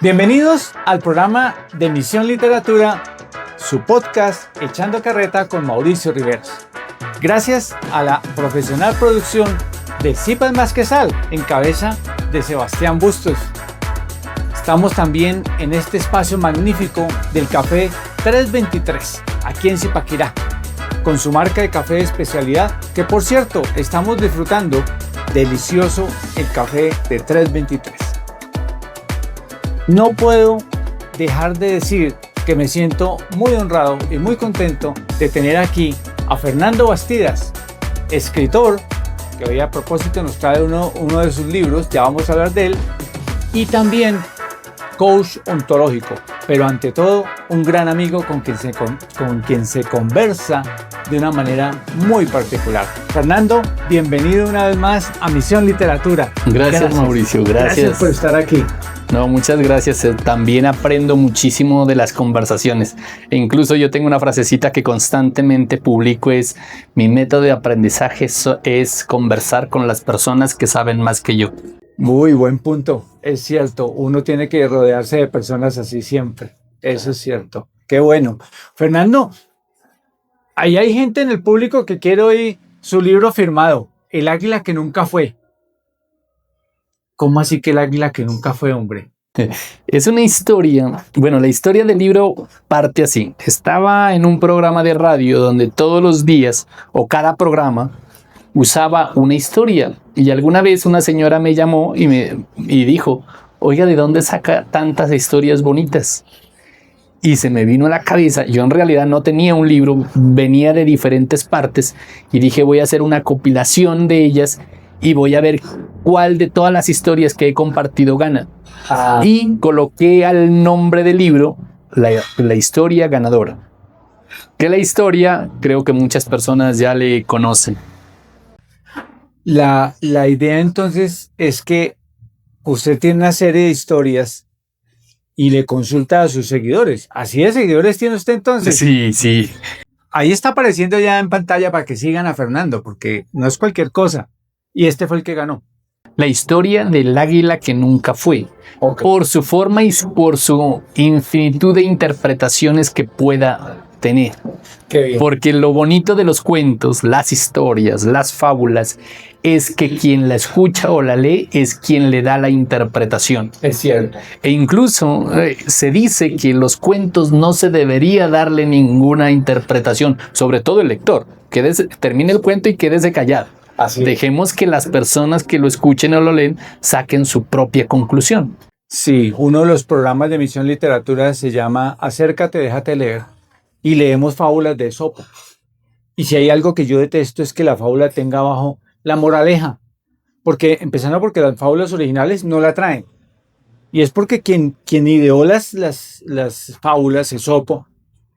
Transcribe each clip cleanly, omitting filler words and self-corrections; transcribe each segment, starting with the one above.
Bienvenidos al programa de Misión Literatura, su podcast Echando Carreta con Mauricio Riveros. Gracias a la profesional producción de Zipas Más que Sal, en cabeza de Sebastián Bustos. Estamos también en este espacio magnífico del Café 323, aquí en Zipaquirá, con su marca de café de especialidad, que por cierto, estamos disfrutando delicioso el café de 323. No puedo dejar de decir que me siento muy honrado y muy contento de tener aquí a Fernando Bastidas, escritor, que hoy a propósito nos trae uno de sus libros, ya vamos a hablar de él, y también coach ontológico, pero ante todo un gran amigo con quien se conversa de una manera muy particular. Fernando, bienvenido una vez más a Misión Literatura. Gracias. Mauricio, gracias por estar aquí. No, muchas gracias. También aprendo muchísimo de las conversaciones. E incluso yo tengo una frasecita que constantemente publico, es: mi método de aprendizaje es conversar con las personas que saben más que yo. Muy buen punto. Es cierto, uno tiene que rodearse de personas así siempre. Eso es cierto. Qué bueno. Fernando, ahí hay gente en el público que quiere oír su libro firmado, El águila que nunca fue. ¿Cómo así que el águila que nunca fue, hombre? Es una historia. Bueno, la historia del libro parte así. Estaba en un programa de radio donde todos los días o cada programa usaba una historia. Y alguna vez una señora me llamó y dijo: oiga, ¿de dónde saca tantas historias bonitas? Y se me vino a la cabeza. Yo en realidad no tenía un libro, venía de diferentes partes y dije: voy a hacer una compilación de ellas y voy a ver cuál de todas las historias que he compartido gana. Y coloqué al nombre del libro la historia ganadora. Que la historia creo que muchas personas ya le conocen. La idea entonces es que usted tiene una serie de historias y le consulta a sus seguidores. ¿Así de seguidores tiene usted entonces? Sí. Ahí está apareciendo ya en pantalla para que sigan a Fernando, porque no es cualquier cosa. Y este fue el que ganó. La historia del águila que nunca fue. Okay. Por su forma y por su infinitud de interpretaciones que pueda tener. Qué bien. Porque lo bonito de los cuentos, las historias, las fábulas, es que quien la escucha o la lee es quien le da la interpretación. Es cierto. E incluso se dice que los cuentos no se debería darle ninguna interpretación, sobre todo el lector. Termine el cuento y quédese callado. Así. Dejemos que las personas que lo escuchen o lo leen saquen su propia conclusión. Sí, uno de los programas de Misión Literatura se llama Acércate, déjate leer, y leemos fábulas de Esopo. Y si hay algo que yo detesto es que la fábula tenga abajo la moraleja, porque empezando porque las fábulas originales no la traen. Y es porque quien ideó las fábulas, Esopo,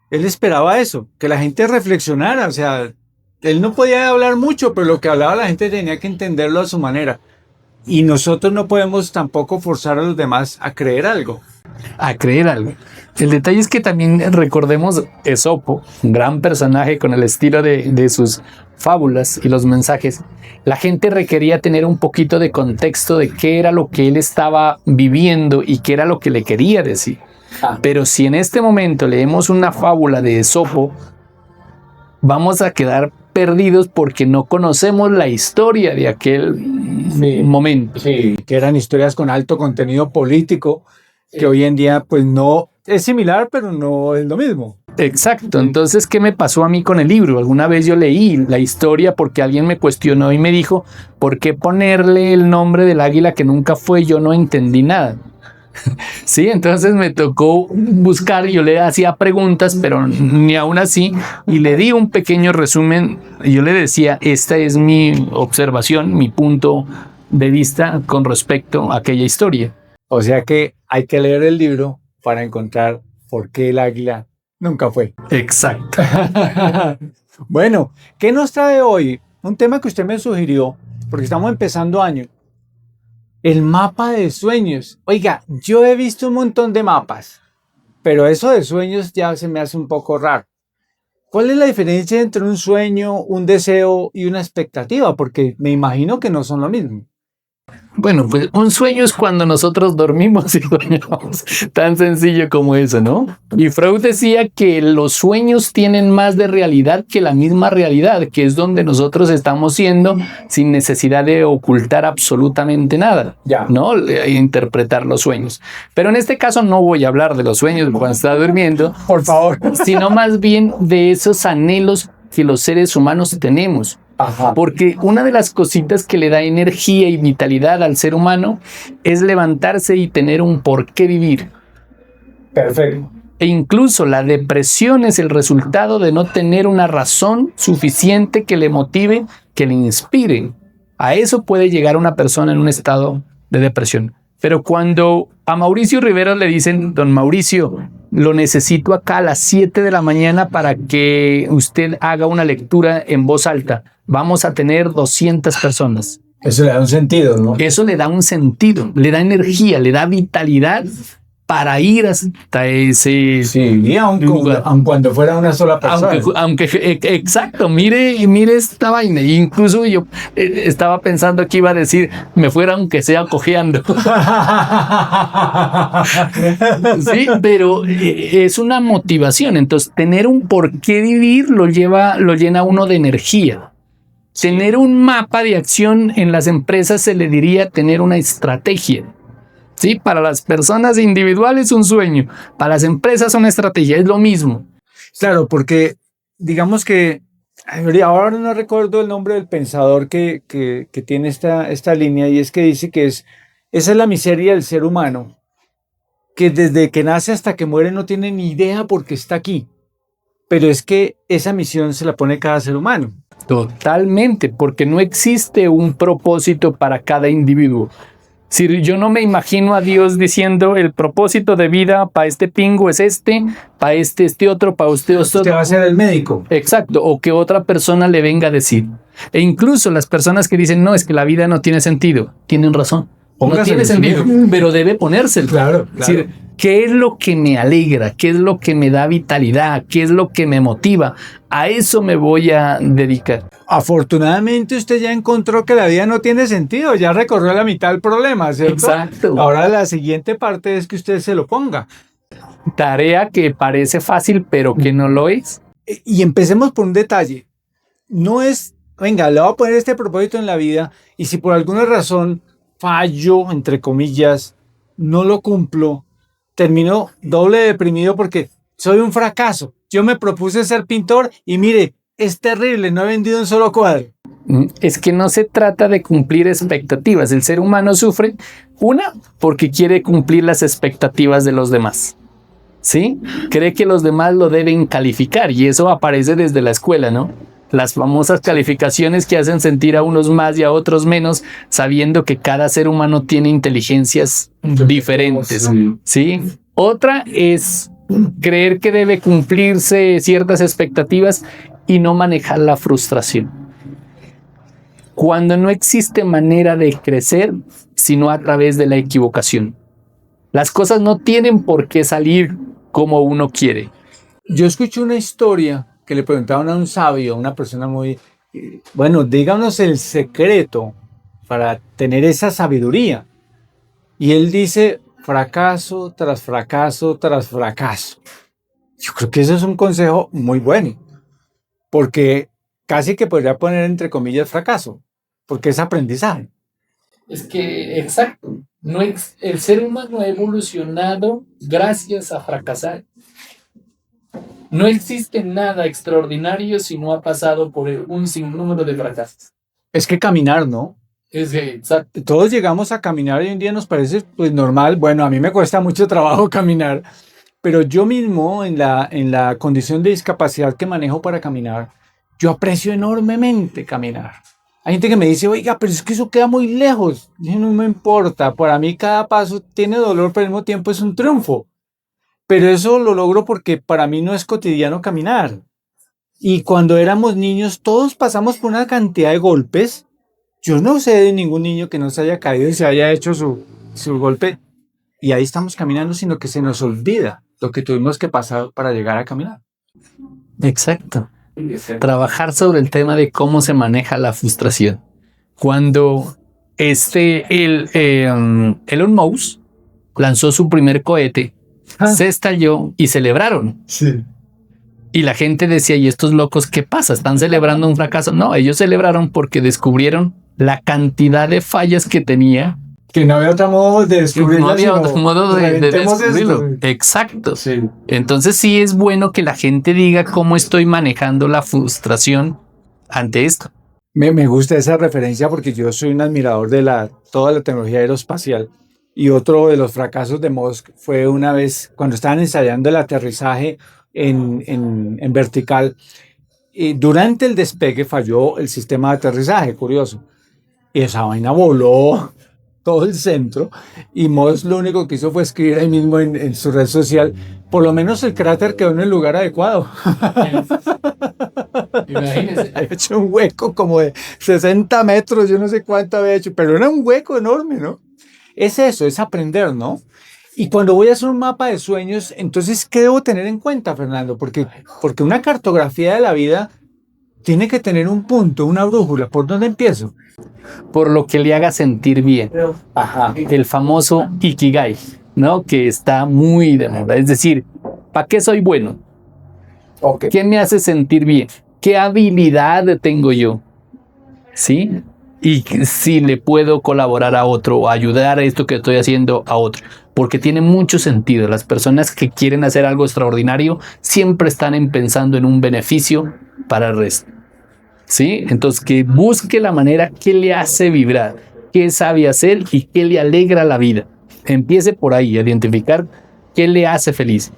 él esperaba eso, que la gente reflexionara, o sea, él no podía hablar mucho, pero lo que hablaba la gente tenía que entenderlo a su manera. Y nosotros no podemos tampoco forzar a los demás a creer algo. El detalle es que también recordemos Esopo, un gran personaje con el estilo de sus fábulas y los mensajes. La gente requería tener un poquito de contexto de qué era lo que él estaba viviendo y qué era lo que le quería decir. Pero si en este momento leemos una fábula de Esopo, vamos a quedar perdidos porque no conocemos la historia de aquel momento. Sí, que eran historias con alto contenido político, que hoy en día pues no es similar, pero no es lo mismo. Exacto. Entonces, ¿qué me pasó a mí con el libro? Alguna vez yo leí la historia porque alguien me cuestionó y me dijo: ¿por qué ponerle el nombre del águila que nunca fue? Yo no entendí nada. Sí, entonces me tocó buscar, yo le hacía preguntas, pero ni aún así, y le di un pequeño resumen. Yo le decía: esta es mi observación, mi punto de vista con respecto a aquella historia. O sea que hay que leer el libro para encontrar por qué el águila nunca fue. Exacto. Bueno, ¿qué nos trae hoy? Un tema que usted me sugirió, porque estamos empezando año. El mapa de sueños. Oiga, yo he visto un montón de mapas, pero eso de sueños ya se me hace un poco raro. ¿Cuál es la diferencia entre un sueño, un deseo y una expectativa? Porque me imagino que no son lo mismo. Bueno, pues un sueño es cuando nosotros dormimos y soñamos. Tan sencillo como eso, ¿no? Y Freud decía que los sueños tienen más de realidad que la misma realidad, que es donde nosotros estamos siendo sin necesidad de ocultar absolutamente nada, ¿no? Interpretar los sueños. Pero en este caso no voy a hablar de los sueños cuando está durmiendo, Por favor. sino más bien de esos anhelos que los seres humanos tenemos. Ajá. Porque una de las cositas que le da energía y vitalidad al ser humano es levantarse y tener un por qué vivir. Perfecto. E incluso la depresión es el resultado de no tener una razón suficiente que le motive, que le inspire. A eso puede llegar una persona en un estado de depresión. Pero cuando a Mauricio Rivera le dicen, don Mauricio, lo necesito acá a las 7 de la mañana para que usted haga una lectura en voz alta. Vamos a tener 200 personas. Eso le da un sentido, ¿no? Eso le da un sentido, le da energía, le da vitalidad para ir hasta ese lugar. Aun cuando fuera una sola persona. Exacto, mire esta vaina. Incluso yo estaba pensando que iba a decir, me fuera aunque sea cojeando. Sí, pero es una motivación. Entonces, tener un por qué vivir lo llena uno de energía. Tener un mapa de acción en las empresas se le diría tener una estrategia. Sí, para las personas individuales un sueño, para las empresas una estrategia, es lo mismo. Claro, porque digamos que ahora no recuerdo el nombre del pensador que tiene esta línea, y es que dice que esa es la miseria del ser humano, que desde que nace hasta que muere no tiene ni idea por qué está aquí, pero es que esa misión se la pone cada ser humano. Totalmente, porque no existe un propósito para cada individuo. Si yo no me imagino a Dios diciendo el propósito de vida para este pingo es para este otro, para usted otro. Usted va a ser el médico. Exacto, o que otra persona le venga a decir. E incluso las personas que dicen, no, es que la vida no tiene sentido, tienen razón. No tiene sentido, pero debe ponérselo. Claro. Es decir, ¿qué es lo que me alegra? ¿Qué es lo que me da vitalidad? ¿Qué es lo que me motiva? A eso me voy a dedicar. Afortunadamente usted ya encontró que la vida no tiene sentido, ya recorrió la mitad del problema, ¿cierto? Exacto. Ahora la siguiente parte es que usted se lo ponga. Tarea que parece fácil, pero que no lo es. Y empecemos por un detalle. No es, venga, le voy a poner este propósito en la vida, y si por alguna razón fallo, entre comillas, no lo cumplo, termino doble deprimido porque soy un fracaso. Yo me propuse ser pintor y mire, es terrible, no he vendido un solo cuadro. Es que no se trata de cumplir expectativas. El ser humano sufre, porque quiere cumplir las expectativas de los demás. ¿Sí? Cree que los demás lo deben calificar, y eso aparece desde la escuela, ¿no? Las famosas calificaciones que hacen sentir a unos más y a otros menos, sabiendo que cada ser humano tiene inteligencias diferentes. ¿Sí? Otra es creer que debe cumplirse ciertas expectativas y no manejar la frustración. Cuando no existe manera de crecer, sino a través de la equivocación. Las cosas no tienen por qué salir como uno quiere. Yo escuché una historia que le preguntaban a un sabio, una persona muy, bueno, díganos el secreto para tener esa sabiduría. Y él dice, fracaso tras fracaso tras fracaso. Yo creo que eso es un consejo muy bueno, porque casi que podría poner entre comillas fracaso, porque es aprendizaje. Es que, exacto, el ser humano ha evolucionado gracias a fracasar. No existe nada extraordinario si no ha pasado por un sinnúmero de fracasos. Es que caminar, ¿no? Exacto. Todos llegamos a caminar y hoy en día nos parece pues normal. Bueno, a mí me cuesta mucho trabajo caminar, pero yo mismo en la condición de discapacidad que manejo para caminar, yo aprecio enormemente caminar. Hay gente que me dice, oiga, pero es que eso queda muy lejos. Y no me importa, para mí cada paso tiene dolor, pero al mismo tiempo es un triunfo. Pero eso lo logro porque para mí no es cotidiano caminar. Y cuando éramos niños, todos pasamos por una cantidad de golpes. Yo no sé de ningún niño que no se haya caído y se haya hecho su golpe. Y ahí estamos caminando, sino que se nos olvida lo que tuvimos que pasar para llegar a caminar. Exacto. Trabajar sobre el tema de cómo se maneja la frustración. Cuando Elon Musk lanzó su primer cohete, se estalló y celebraron. Sí. Y la gente decía, ¿y estos locos qué pasa? ¿Están celebrando un fracaso? No, ellos celebraron porque descubrieron la cantidad de fallas que tenía. Que no había otro modo de descubrirlo. No había otro modo de descubrirlo. Esto. Exacto. Sí. Entonces sí es bueno que la gente diga cómo estoy manejando la frustración ante esto. Me gusta esa referencia porque yo soy un admirador de toda la tecnología aeroespacial. Y otro de los fracasos de Musk fue una vez cuando estaban ensayando el aterrizaje en vertical. Y durante el despegue falló el sistema de aterrizaje, curioso. Y esa vaina voló todo el centro. Y Musk lo único que hizo fue escribir ahí mismo en su red social, por lo menos el cráter quedó en el lugar adecuado. Imagínese. Había hecho un hueco como de 60 metros, yo no sé cuánto había hecho, pero era un hueco enorme, ¿no? Es eso, es aprender, ¿no? Y cuando voy a hacer un mapa de sueños, entonces, ¿qué debo tener en cuenta, Fernando? Porque una cartografía de la vida tiene que tener un punto, una brújula. ¿Por dónde empiezo? Por lo que le haga sentir bien. Ajá. El famoso Ikigai, ¿no? Que está muy de moda. Es decir, ¿para qué soy bueno? Okay. ¿Qué me hace sentir bien? ¿Qué habilidad tengo yo? ¿Sí? Y si le puedo colaborar a otro o ayudar a esto que estoy haciendo a otro. Porque tiene mucho sentido. Las personas que quieren hacer algo extraordinario siempre están pensando en un beneficio para el resto. ¿Sí? Entonces, que busque la manera que le hace vibrar, qué sabe hacer y qué le alegra la vida. Empiece por ahí, a identificar qué le hace feliz.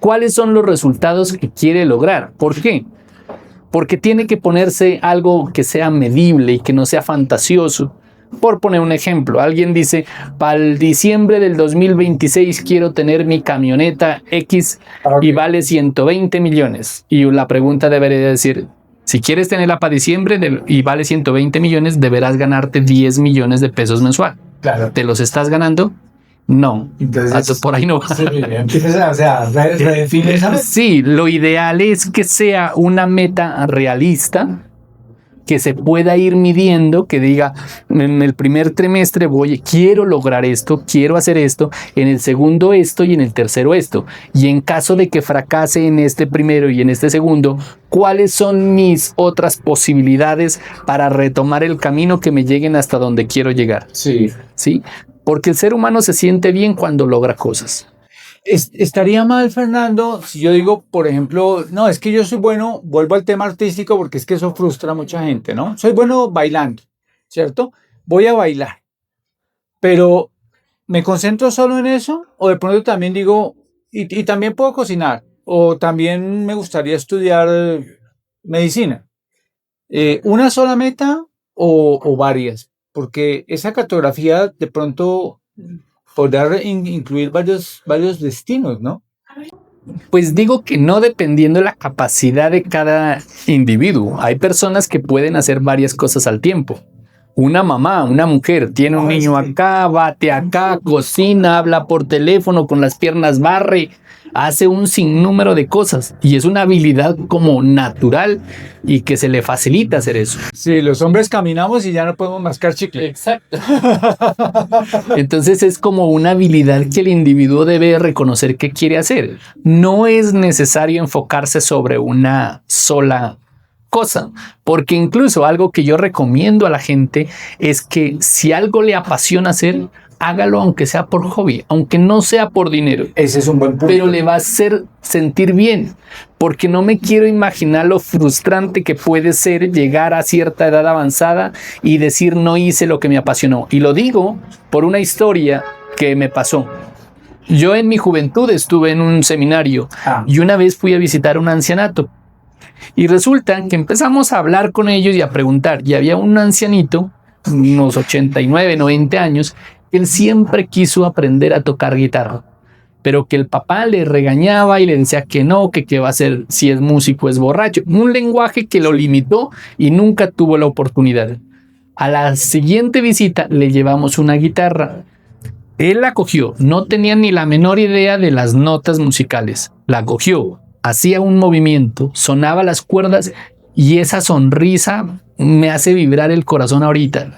¿Cuáles son los resultados que quiere lograr? ¿Por qué? Porque tiene que ponerse algo que sea medible y que no sea fantasioso. Por poner un ejemplo, alguien dice, para el diciembre del 2026 quiero tener mi camioneta X y vale 120 millones. Y la pregunta debería decir, si quieres tenerla para diciembre y vale 120 millones, deberás ganarte 10 millones de pesos mensual. Claro. ¿Te los estás ganando? No. Entonces, por ahí no va. Sí, o sea, redefine esa meta. Sí, lo ideal es que sea una meta realista, que se pueda ir midiendo, que diga, en el primer trimestre quiero lograr esto, quiero hacer esto, en el segundo esto y en el tercero esto. Y en caso de que fracase en este primero y en este segundo, ¿cuáles son mis otras posibilidades para retomar el camino que me lleguen hasta donde quiero llegar? Sí. ¿Sí? Porque el ser humano se siente bien cuando logra cosas. Estaría mal, Fernando, si yo digo, por ejemplo, no, es que yo soy bueno, vuelvo al tema artístico porque es que eso frustra a mucha gente, ¿no? Soy bueno bailando, ¿cierto? Voy a bailar, pero ¿me concentro solo en eso? O de pronto también digo, y también puedo cocinar, o también me gustaría estudiar medicina. ¿Una sola meta o varias? Porque esa cartografía de pronto podrá incluir varios destinos, ¿no? Pues digo que no, dependiendo de la capacidad de cada individuo. Hay personas que pueden hacer varias cosas al tiempo. Una mamá, una mujer, tiene un niño acá, bate acá, cocina, habla por teléfono, con las piernas barre, hace un sinnúmero de cosas y es una habilidad como natural y que se le facilita hacer eso. Sí, los hombres caminamos y ya no podemos mascar chicle. Exacto. Entonces es como una habilidad que el individuo debe reconocer que quiere hacer. No es necesario enfocarse sobre una sola cosa, porque incluso algo que yo recomiendo a la gente es que si algo le apasiona hacer, hágalo aunque sea por hobby, aunque no sea por dinero. Ese es un buen punto. Pero le va a hacer sentir bien, porque no me quiero imaginar lo frustrante que puede ser llegar a cierta edad avanzada y decir no hice lo que me apasionó. Y lo digo por una historia que me pasó. Yo en mi juventud estuve en un seminario y una vez fui a visitar un ancianato. Y resulta que empezamos a hablar con ellos y a preguntar. Y había un ancianito, unos 89, 90 años, que él siempre quiso aprender a tocar guitarra. Pero que el papá le regañaba y le decía que no, que qué va a hacer si es músico, es borracho. Un lenguaje que lo limitó y nunca tuvo la oportunidad. A la siguiente visita le llevamos una guitarra. Él la cogió, no tenía ni la menor idea de las notas musicales. La cogió. Hacía un movimiento, sonaba las cuerdas y esa sonrisa me hace vibrar el corazón ahorita.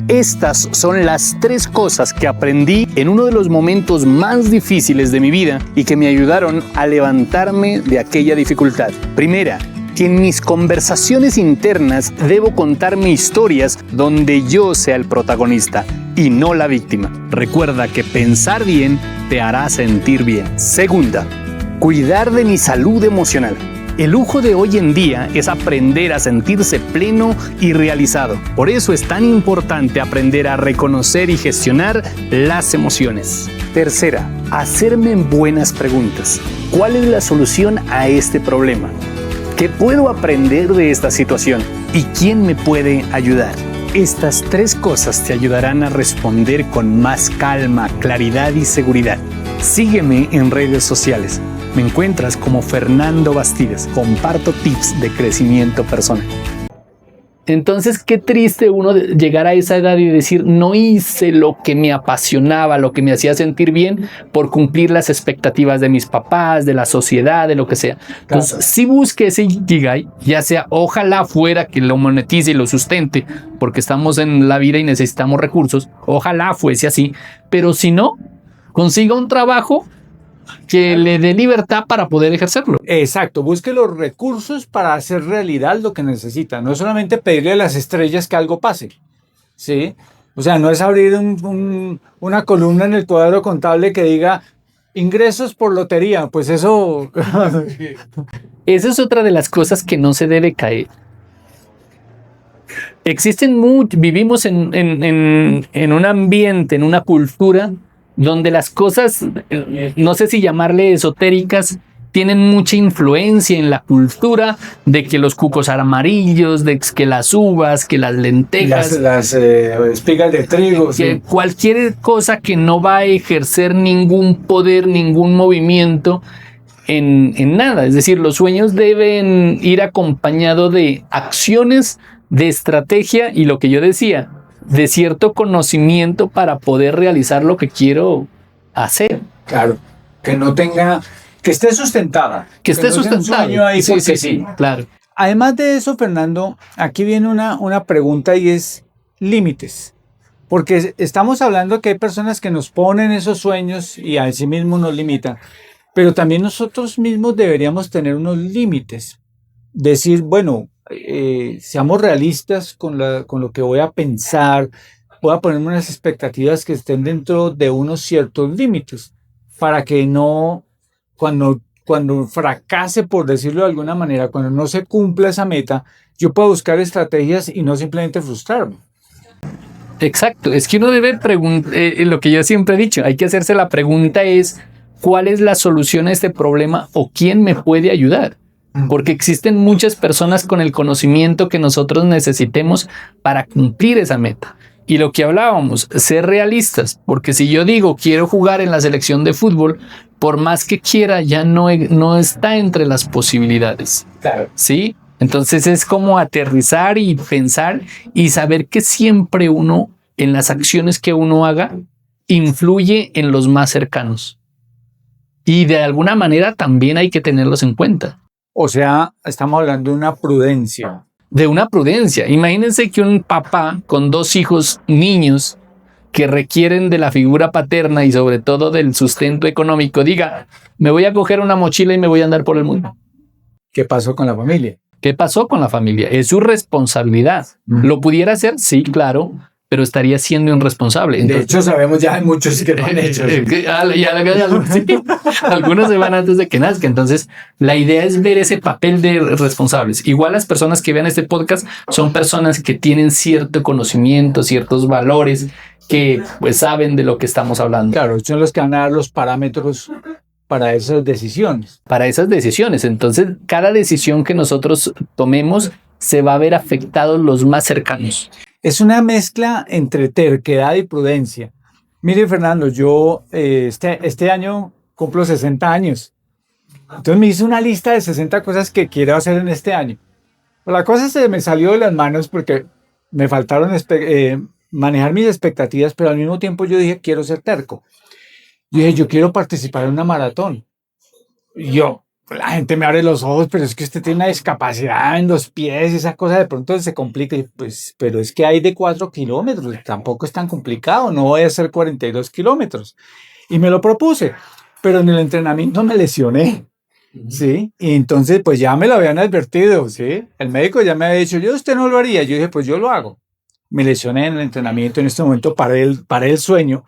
Estas son las 3 cosas que aprendí en uno de los momentos más difíciles de mi vida y que me ayudaron a levantarme de aquella dificultad. Primera, en mis conversaciones internas debo contarme historias donde yo sea el protagonista y no la víctima. Recuerda que pensar bien te hará sentir bien. Segunda, cuidar de mi salud emocional. El lujo de hoy en día es aprender a sentirse pleno y realizado. Por eso es tan importante aprender a reconocer y gestionar las emociones. Tercera, hacerme buenas preguntas. ¿Cuál es la solución a este problema? ¿Qué puedo aprender de esta situación? ¿Y quién me puede ayudar? Estas 3 cosas te ayudarán a responder con más calma, claridad y seguridad. Sígueme en redes sociales. Me encuentras como Fernando Bastidas. Comparto tips de crecimiento personal. Entonces, qué triste uno llegar a esa edad y decir, no hice lo que me apasionaba, lo que me hacía sentir bien por cumplir las expectativas de mis papás, de la sociedad, de lo que sea. Entonces, sí busque ese Ikigai, ya sea, ojalá fuera que lo monetice y lo sustente, porque estamos en la vida y necesitamos recursos. Ojalá fuese así, pero si no, consiga un trabajo que le dé libertad para poder ejercerlo. Exacto, busque los recursos para hacer realidad lo que necesita. No es solamente pedirle a las estrellas que algo pase, ¿sí? O sea, no es abrir una columna en el cuadro contable que diga ingresos por lotería. Pues eso... Esa es otra de las cosas que no se debe caer. Vivimos en un ambiente, en una cultura donde las cosas, no sé si llamarle esotéricas, tienen mucha influencia en la cultura de que los cucos amarillos, de que las uvas, que las lentejas, las espigas de trigo. Que Sí. cualquier cosa que no va a ejercer ningún poder, ningún movimiento en nada. Es decir, los sueños deben ir acompañados de acciones, de estrategia y lo que yo decía, de cierto conocimiento para poder realizar lo que quiero hacer. Claro, que no tenga, que esté sustentada. Que esté no sea un sustentada. sueño ahí Sí, porque sí, claro. Además de eso, Fernando, aquí viene una pregunta y es límites. Porque estamos hablando que hay personas que nos ponen esos sueños y a sí mismos nos limitan. Pero también nosotros mismos deberíamos tener unos límites. Decir, bueno, seamos realistas con lo que voy a pensar, voy a ponerme unas expectativas que estén dentro de unos ciertos límites, para que no, cuando fracase, por decirlo de alguna manera, cuando no se cumpla esa meta, yo pueda buscar estrategias y no simplemente frustrarme. Exacto, es que uno debe preguntar, lo que yo siempre he dicho, hay que hacerse la pregunta es, ¿cuál es la solución a este problema o quién me puede ayudar? Porque existen muchas personas con el conocimiento que nosotros necesitemos para cumplir esa meta. Y lo que hablábamos, ser realistas, porque si yo digo quiero jugar en la selección de fútbol, por más que quiera, ya no está entre las posibilidades. Claro. ¿Sí? Entonces es como aterrizar y pensar y saber que siempre uno, en las acciones que uno haga, influye en los más cercanos. Y de alguna manera también hay que tenerlos en cuenta. O sea, estamos hablando de una prudencia. De una prudencia. Imagínense que un papá con 2 hijos niños que requieren de la figura paterna y sobre todo del sustento económico diga, me voy a coger una mochila y me voy a andar por el mundo. ¿Qué pasó con la familia? ¿Qué pasó con la familia? Es su responsabilidad. ¿Lo pudiera hacer? Sí, claro, pero estaría siendo irresponsable. Entonces, de hecho, sabemos ya hay muchos que lo han hecho. ¿Sí? Algunos se van antes de que nazca. Entonces, la idea es ver ese papel de responsables. Igual las personas que vean este podcast son personas que tienen cierto conocimiento, ciertos valores, que pues saben de lo que estamos hablando. Claro, son los que van a dar los parámetros para esas decisiones. Para esas decisiones. Entonces, cada decisión que nosotros tomemos se va a ver afectados los más cercanos. Es una mezcla entre terquedad y prudencia. Mire, Fernando, yo este año cumplo 60 años. Entonces me hice una lista de 60 cosas que quiero hacer en este año. La cosa se me salió de las manos porque me faltaron manejar mis expectativas, pero al mismo tiempo yo dije, quiero ser terco. Yo dije, yo quiero participar en una maratón. la gente me abre los ojos, pero es que usted tiene una discapacidad en los pies, esa cosa de pronto se complica. Y pues, pero es que hay de 4 kilómetros, tampoco es tan complicado, no voy a hacer 42 kilómetros. Y me lo propuse, pero en el entrenamiento me lesioné. Sí, y entonces pues ya me lo habían advertido, ¿sí? El médico ya me había dicho, yo usted no lo haría, yo dije, pues yo lo hago. Me lesioné en el entrenamiento, en este momento paré el sueño.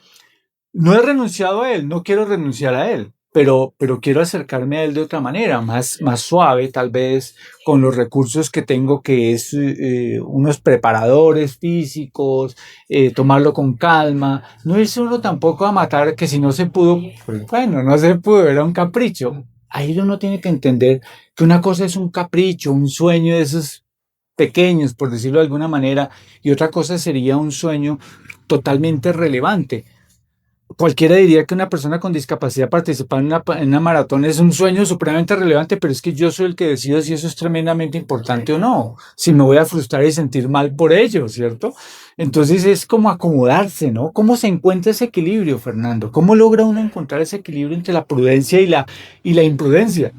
No he renunciado a él, no quiero renunciar a él, pero quiero acercarme a él de otra manera, más suave, tal vez con los recursos que tengo, que es unos preparadores físicos, tomarlo con calma, no irse uno tampoco a matar, que si no se pudo, pues bueno, no se pudo, era un capricho. Ahí uno tiene que entender que una cosa es un capricho, un sueño de esos pequeños, por decirlo de alguna manera, y otra cosa sería un sueño totalmente relevante. Cualquiera diría que una persona con discapacidad participar en una maratón es un sueño supremamente relevante, pero es que yo soy el que decido si eso es tremendamente importante o no, si me voy a frustrar y sentir mal por ello, ¿cierto? Entonces es como acomodarse, ¿no? ¿Cómo se encuentra ese equilibrio, Fernando? ¿Cómo logra uno encontrar ese equilibrio entre la prudencia y la imprudencia?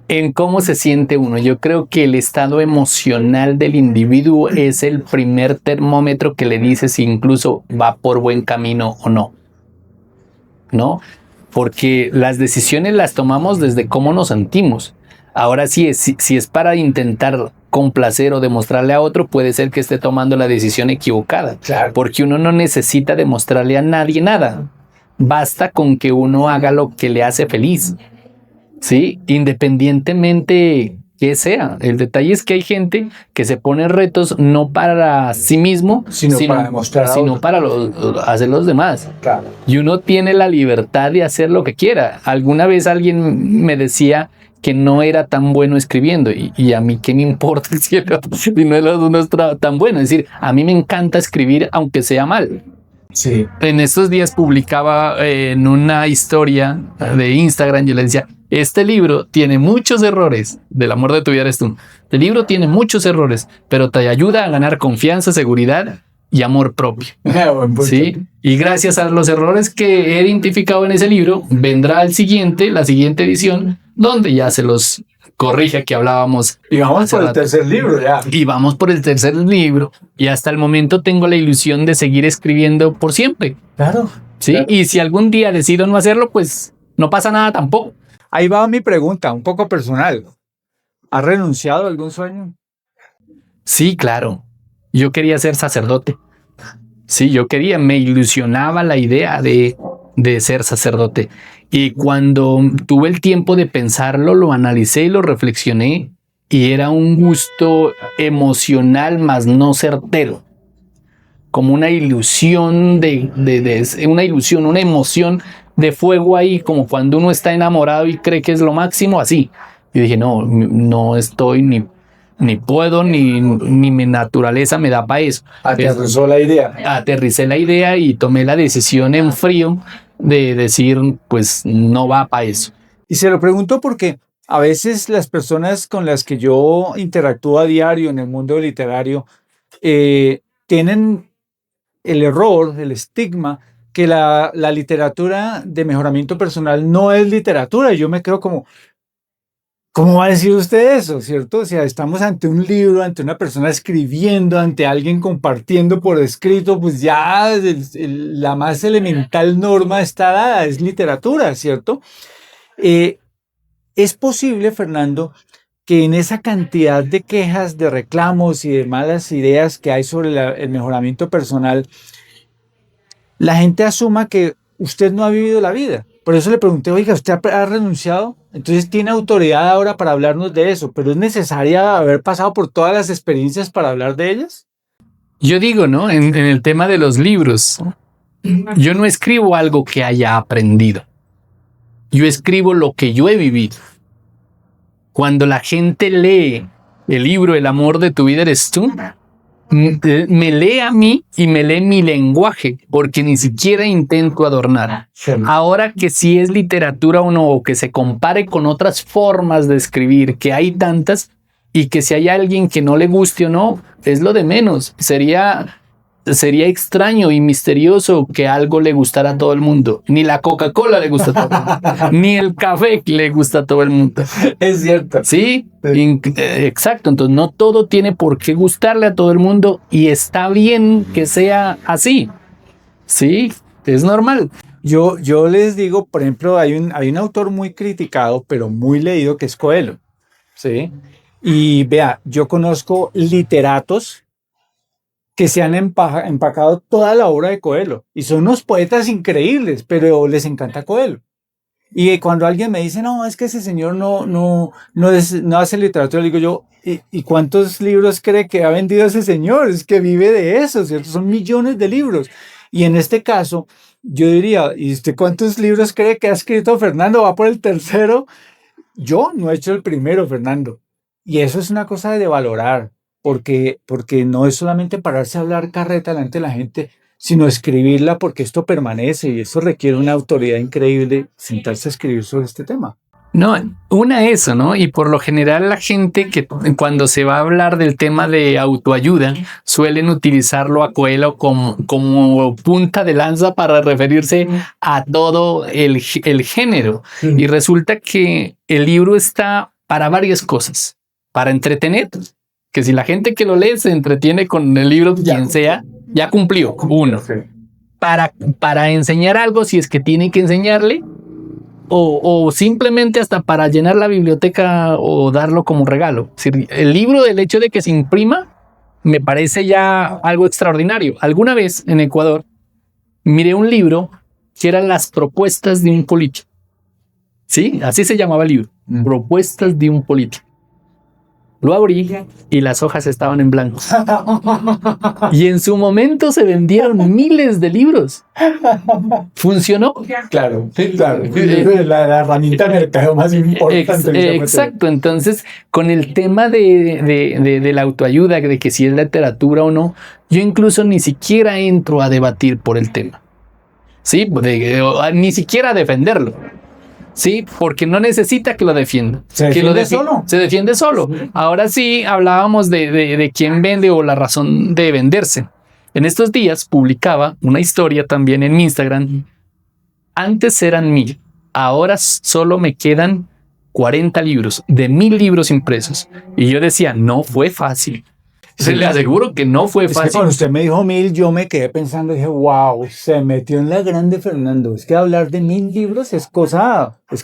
En cómo se siente uno. Yo creo que el estado emocional del individuo es el primer termómetro que le dice si incluso va por buen camino o no. ¿No? Porque las decisiones las tomamos desde cómo nos sentimos. Ahora si es para intentar complacer o demostrarle a otro, puede ser que esté tomando la decisión equivocada. Claro. Porque uno no necesita demostrarle a nadie nada. Basta con que uno haga lo que le hace feliz. ¿Sí? Independientemente que sea. El detalle es que hay gente que se pone retos no para sí mismo, sino para demostrar a sino otro. para hacer los demás. Claro. Y uno tiene la libertad de hacer lo que quiera. Alguna vez alguien me decía que no era tan bueno escribiendo y a mí qué me importa si no es tan bueno. Es decir, a mí me encanta escribir aunque sea mal. Sí. En estos días publicaba en una historia de Instagram, yo le decía, este libro tiene muchos errores, del amor de tu vida eres tú. El libro tiene muchos errores, pero te ayuda a ganar confianza, seguridad y amor propio. ¿Sí? Y gracias a los errores que he identificado en ese libro, vendrá la siguiente edición, donde ya se los corrige, que hablábamos. Y vamos por el tercer libro ya. Y vamos por el tercer libro. Y hasta el momento tengo la ilusión de seguir escribiendo por siempre. Claro. ¿Sí? Claro. Y si algún día decido no hacerlo, pues no pasa nada tampoco. Ahí va mi pregunta, un poco personal. ¿Has renunciado a algún sueño? Sí, claro. Yo quería ser sacerdote. Sí, me ilusionaba la idea de ser sacerdote. Y cuando tuve el tiempo de pensarlo, lo analicé y lo reflexioné. Y era un gusto emocional, más no certero. Como una ilusión una emoción de fuego ahí, como cuando uno está enamorado y cree que es lo máximo, así. Y dije, no estoy ni puedo, ni mi naturaleza me da para eso. Aterrizó la idea. Aterricé la idea y tomé la decisión en frío de decir, pues no va para eso. Y se lo pregunto porque a veces las personas con las que yo interactúo a diario en el mundo literario tienen el error, el estigma, que la literatura de mejoramiento personal no es literatura. Yo me quedo como, ¿cómo va a decir usted eso? ¿Cierto? O sea, estamos ante un libro, ante una persona escribiendo, ante alguien compartiendo por escrito, pues ya la más elemental norma está dada, es literatura, ¿cierto? Es posible, Fernando, que en esa cantidad de quejas, de reclamos y de malas ideas que hay sobre el mejoramiento personal, la gente asuma que usted no ha vivido la vida. Por eso le pregunté, oiga, ¿usted ha renunciado? Entonces tiene autoridad ahora para hablarnos de eso, pero ¿es necesaria haber pasado por todas las experiencias para hablar de ellas? Yo digo, ¿no? En el tema de los libros, yo no escribo algo que haya aprendido. Yo escribo lo que yo he vivido. Cuando la gente lee el libro El amor de tu vida eres tú, me lee a mí y me lee mi lenguaje, porque ni siquiera intento adornar. Ahora que si es literatura o no, o que se compare con otras formas de escribir, que hay tantas, y que si hay alguien que no le guste o no, es lo de menos. Sería sería extraño y misterioso que algo le gustara a todo el mundo. Ni la Coca-Cola le gusta a todo el mundo, ni el café le gusta a todo el mundo. Es cierto. Sí, exacto. Entonces no todo tiene por qué gustarle a todo el mundo y está bien que sea así. Sí, es normal. Yo les digo, por ejemplo, hay un autor muy criticado, pero muy leído, que es Coelho, ¿sí? Y vea, yo conozco literatos que se han empacado toda la obra de Coelho y son unos poetas increíbles, pero les encanta Coelho. Y cuando alguien me dice, no, es que ese señor no hace literatura, le digo yo, ¿y cuántos libros cree que ha vendido ese señor? Es que vive de eso, ¿cierto? Son millones de libros. Y en este caso, yo diría, ¿y usted cuántos libros cree que ha escrito Fernando? Va por el tercero. Yo no he hecho el primero, Fernando. Y eso es una cosa de valorar, porque no es solamente pararse a hablar carreta delante de la gente, sino escribirla, porque esto permanece y eso requiere una autoridad increíble, sentarse a escribir sobre este tema. No, una eso, ¿no? Y por lo general la gente que cuando se va a hablar del tema de autoayuda suelen utilizarlo a Coelho como punta de lanza para referirse a todo el género. Y resulta que el libro está para varias cosas. Para entretener, que si la gente que lo lee se entretiene con el libro, quien sea, ya cumplió. Uno. Para enseñar algo, si es que tiene que enseñarle, o simplemente hasta para llenar la biblioteca o darlo como regalo. Es decir, el libro, del hecho de que se imprima, me parece ya algo extraordinario. Alguna vez en Ecuador miré un libro que eran las propuestas de un político. Sí, así se llamaba el libro. Propuestas de un político. Lo abrí y las hojas estaban en blanco. Y en su momento se vendieron miles de libros. ¿Funcionó? Claro, sí, claro. La herramienta de mercado más importante. Exacto. Entonces, con el tema de la autoayuda, de que si es literatura o no, yo incluso ni siquiera entro a debatir por el tema. Sí, ni siquiera a defenderlo. Sí, porque no necesita que lo defienda. Se defiende solo. Ahora sí, hablábamos de quién vende o la razón de venderse. En estos días publicaba una historia también en Instagram. Antes eran 1000, ahora solo me quedan 40 libros, de 1000 libros impresos. Y yo decía, no fue fácil. Se le aseguro que no fue fácil. Es que cuando usted me dijo 1000, yo me quedé pensando, dije, wow, se metió en la grande, Fernando. Es que hablar de 1000 libros es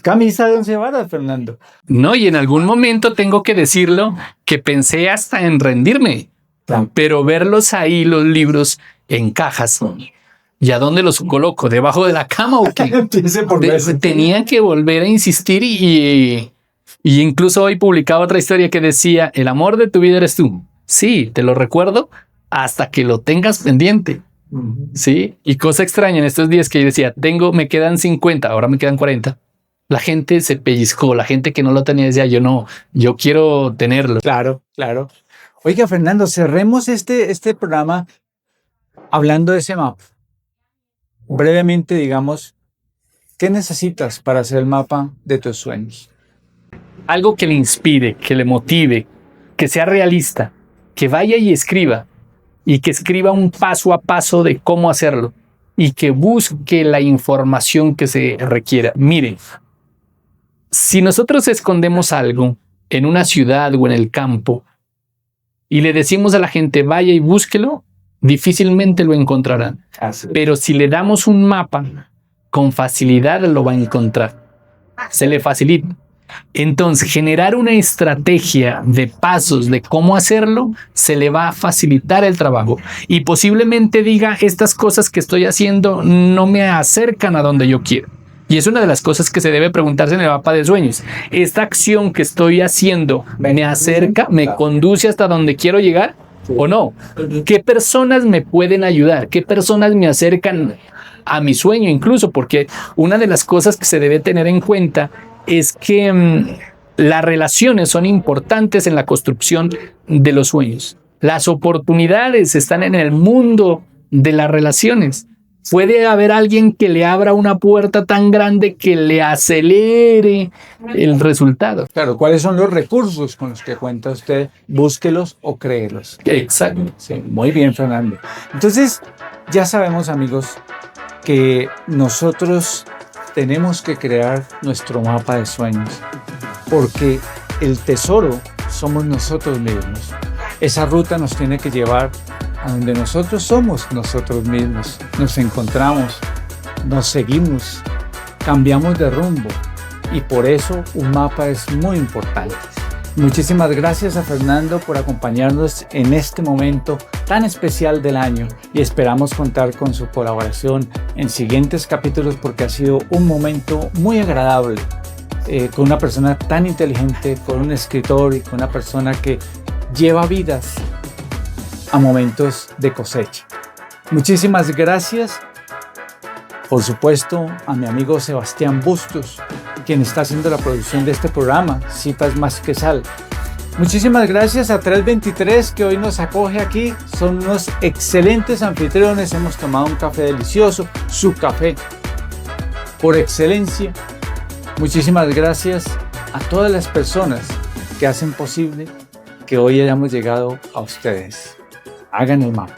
camisa de 11 varas, Fernando. No, y en algún momento tengo que decirlo, que pensé hasta en rendirme. Claro. Pero verlos ahí, los libros, en cajas, ¿y a dónde los coloco? ¿Debajo de la cama o qué? Tenía que volver a insistir y incluso hoy publicaba otra historia que decía, el amor de tu vida eres tú. Sí, te lo recuerdo hasta que lo tengas pendiente. Sí, y cosa extraña en estos días que yo decía, me quedan 50, ahora me quedan 40. La gente se pellizcó, la gente que no lo tenía decía, yo quiero tenerlo. Claro, claro. Oiga, Fernando, cerremos este programa hablando de ese mapa. Brevemente, digamos, ¿qué necesitas para hacer el mapa de tus sueños? Algo que le inspire, que le motive, que sea realista, que vaya y escriba un paso a paso de cómo hacerlo y que busque la información que se requiera. Miren, si nosotros escondemos algo en una ciudad o en el campo y le decimos a la gente vaya y búsquelo, difícilmente lo encontrarán. Pero si le damos un mapa, con facilidad lo va a encontrar. Se le facilita. Entonces, generar una estrategia de pasos de cómo hacerlo, se le va a facilitar el trabajo. Y posiblemente diga, estas cosas que estoy haciendo no me acercan a donde yo quiero. Y es una de las cosas que se debe preguntarse en el mapa de sueños. ¿Esta acción que estoy haciendo me acerca, me conduce hasta donde quiero llegar o no? ¿Qué personas me pueden ayudar? ¿Qué personas me acercan a mi sueño incluso? Porque una de las cosas que se debe tener en cuenta es que las relaciones son importantes en la construcción de los sueños. Las oportunidades están en el mundo de las relaciones. puede haber alguien que le abra una puerta tan grande que le acelere el resultado. Claro, ¿cuáles son los recursos con los que cuenta usted? Búsquelos o créelos. Exacto. Sí, muy bien, Fernando. Entonces, ya sabemos, amigos, que nosotros tenemos que crear nuestro mapa de sueños, porque el tesoro somos nosotros mismos. Esa ruta nos tiene que llevar a donde nosotros somos nosotros mismos. Nos encontramos, nos seguimos, cambiamos de rumbo, y por eso un mapa es muy importante. Muchísimas gracias a Fernando por acompañarnos en este momento tan especial del año, y esperamos contar con su colaboración en siguientes capítulos, porque ha sido un momento muy agradable con una persona tan inteligente, con un escritor y con una persona que lleva vidas a momentos de cosecha. Muchísimas gracias, por supuesto, a mi amigo Sebastián Bustos, quien está haciendo la producción de este programa, Citas Más que Sal. Muchísimas gracias a 323, que hoy nos acoge aquí. Son unos excelentes anfitriones. Hemos tomado un café delicioso, su café por excelencia. Muchísimas gracias a todas las personas que hacen posible que hoy hayamos llegado a ustedes. Hagan el mapa.